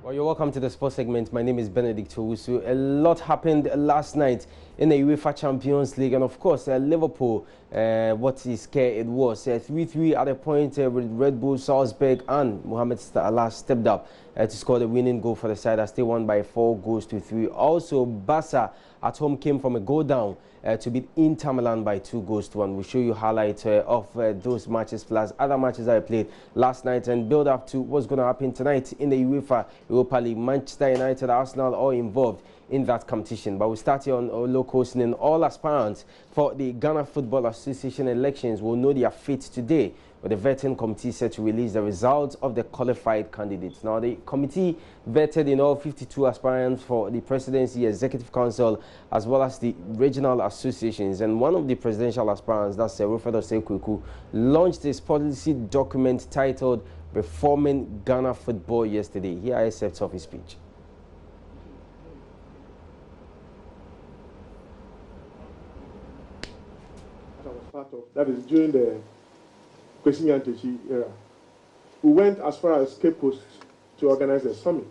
Well, you're welcome to the sports segment. My name is Benedict Owusu. A lot happened last night in the UEFA Champions League, and of course, Liverpool, what is scare it was 3-3 at a point with Red Bull Salzburg, and Mohamed Salah stepped up to score the winning goal for the side as they won by 4-3. Also, Barca at home came from a goal down to beat Inter Milan by 2-1. We'll show you highlights of those matches plus other matches that I played last night and build up to what's going to happen tonight in the UEFA Europa League. Manchester United, Arsenal all involved in that competition. But we'll start here on local listening. All aspirants for the Ghana Football Association elections will know their fate today, with the vetting committee set to release the results of the qualified candidates. Now, the committee vetted in all 52 aspirants for the presidency, executive council, as well as the regional associations. And one of the presidential aspirants, that's Wilfred Kwaku, launched his policy document titled Reforming Ghana Football yesterday. Here are excerpts of his speech. That is during the Kwesi Nyantakyi era. We went as far as Cape Coast to organize a summit.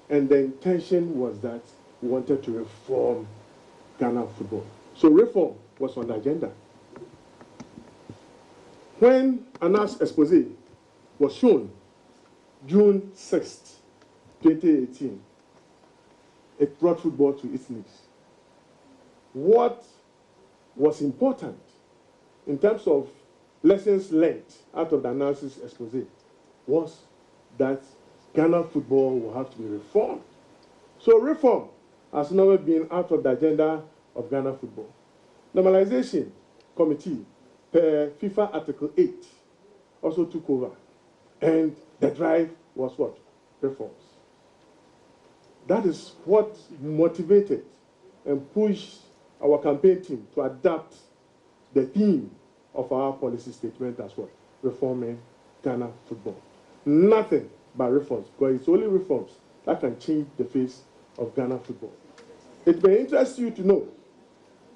And the intention was that we wanted to reform Ghana football. So reform was on the agenda. When Anna's expose was shown June 6th, 2018, it brought football to its knees. What was important in terms of lessons learned out of the analysis expose was that Ghana football will have to be reformed. So reform has never been out of the agenda of Ghana football. Normalization Committee, per FIFA Article 8, also took over. And the drive was what? Reforms. That is what motivated and pushed our campaign team to adapt the theme of our policy statement as well, reforming Ghana football. Nothing but reforms, because it's only reforms that can change the face of Ghana football. It may interest you to know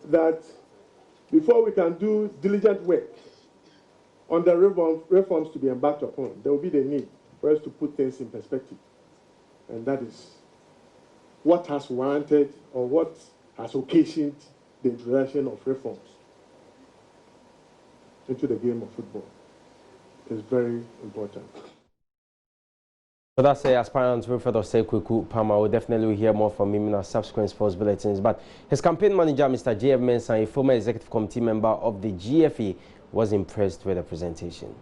that before we can do diligent work on the reforms to be embarked upon, there will be the need for us to put things in perspective. And that is what has warranted or what has occasioned the introduction of reforms into the game of football is very important. So that's aspirant Wilfred Kwaku Osei. We'll definitely hear more from him in our subsequent sports bulletins. But his campaign manager, Mr. J.F. Mensah, a former executive committee member of the GFA, was impressed with the presentation.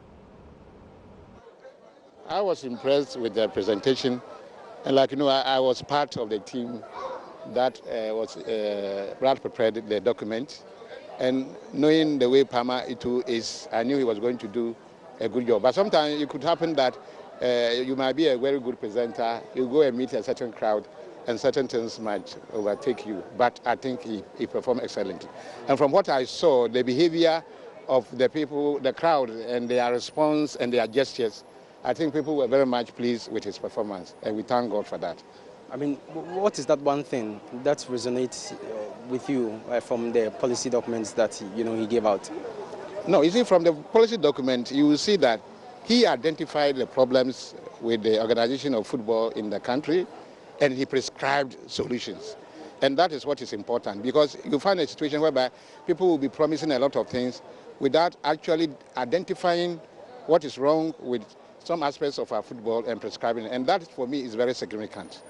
I was impressed with the presentation. And like you know, I was part of the team that Brad prepared the document. And knowing the way Palmer Itu is, I knew he was going to do a good job. But sometimes it could happen that you might be a very good presenter, you go and meet a certain crowd, and certain things might overtake you. But I think he performed excellently. And from what I saw, the behavior of the people, the crowd, and their response and their gestures, I think people were very much pleased with his performance, and we thank God for that. I mean, what is that one thing that resonates with you from the policy documents that he gave out? No, you see, from the policy document, you will see that he identified the problems with the organization of football in the country, and he prescribed solutions. And that is what is important, because you find a situation whereby people will be promising a lot of things without actually identifying what is wrong with some aspects of our football and prescribing it. And that, for me, is very significant.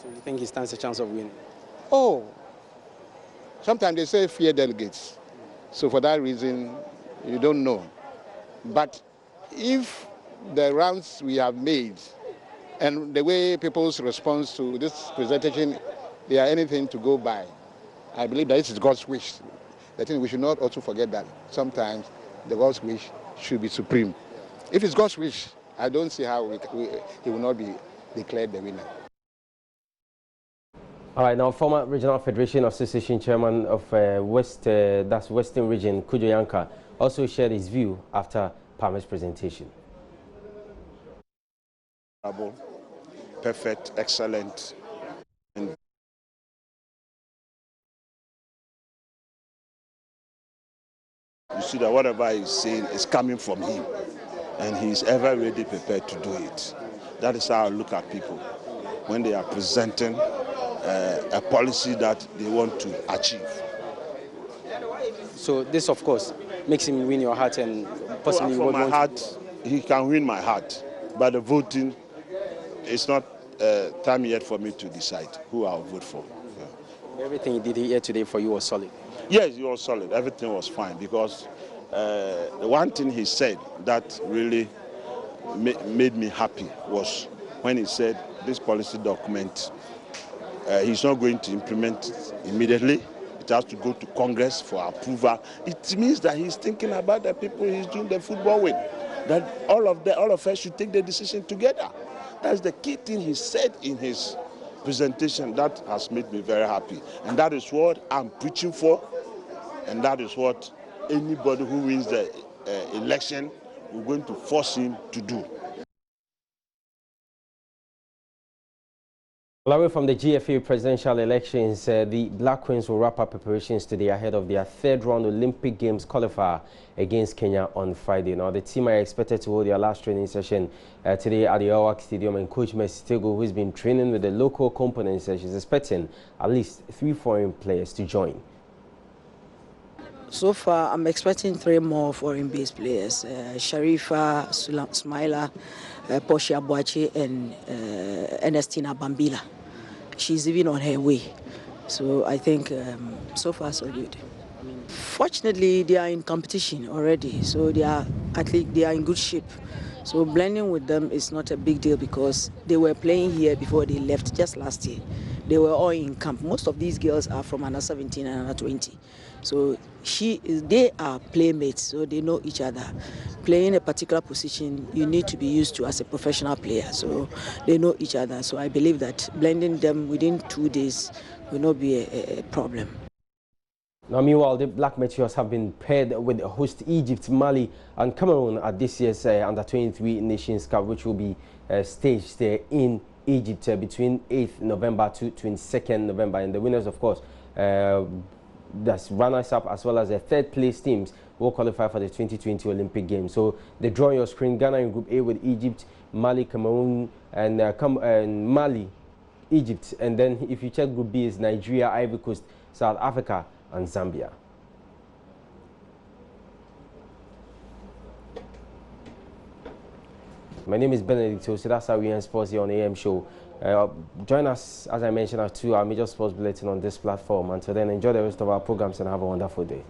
So you think he stands a chance of winning? Oh, sometimes they say fear delegates. So for that reason, you don't know. But if the rounds we have made and the way people's response to this presentation, they are anything to go by, I believe that this is God's wish. I think we should not also forget that sometimes the God's wish should be supreme. If it's God's wish, I don't see how he will not be declared the winner. All right, now former Regional Federation Association Chairman of that's Western Region, Kujo Yanka, also shared his view after Palmer's presentation. Perfect, excellent. And you see that whatever he's saying is coming from him, and he's ever ready, prepared to do it. That is how I look at people when they are presenting a policy that they want to achieve. So this, of course, makes him win your heart and possibly For my heart, he can win my heart. But the voting, it's not time yet for me to decide who I'll vote for. Yeah. Everything he did here today for you was solid. Yes, he was solid. Everything was fine because the one thing he said that really made me happy was when he said this policy document, he's not going to implement it immediately. It has to go to Congress for approval. It means that he's thinking about the people he's doing the football with, that all of us should take the decision together. That's the key thing he said in his presentation. That has made me very happy. And that is what I'm preaching for. And that is what anybody who wins the election, we're going to force him to do. Away from the GFA presidential elections, the Black Queens will wrap up preparations today ahead of their third-round Olympic Games qualifier against Kenya on Friday. Now, the team are expected to hold their last training session today at the Awak Stadium, and Coach Mercy Tego, who has been training with the local components, is expecting at least 3 foreign players to join. So far, I'm expecting 3 more foreign-based players, Sharifa Smaila, Portia Boache, and Ernestina Bambila. She's even on her way. So I think so far so good. Fortunately, they are in competition already, so they are in good shape. So blending with them is not a big deal because they were playing here before they left just last year. They were all in camp. Most of these girls are from under 17 and under 20. So they are playmates, so they know each other. Playing a particular position, you need to be used to as a professional player. So they know each other. So I believe that blending them within 2 days will not be a problem. Now, meanwhile, the Black Meteors have been paired with host Egypt, Mali, and Cameroon at this year's Under-23 Nations Cup, which will be staged in Egypt between 8th November to 22nd November. And the winners, of course, that's runners-up as well as the third-place teams will qualify for the 2020 Olympic Games. So they draw on your screen: Ghana in Group A with Egypt, Mali, Cameroon, and Mali, Egypt. And then if you check Group B, is Nigeria, Ivory Coast, South Africa, and Zambia. My name is Benedict Osei. That's how we end sports here on AM Show. Join us, as I mentioned, at 2 our major sports bulletin on this platform. Until then, enjoy the rest of our programs and have a wonderful day.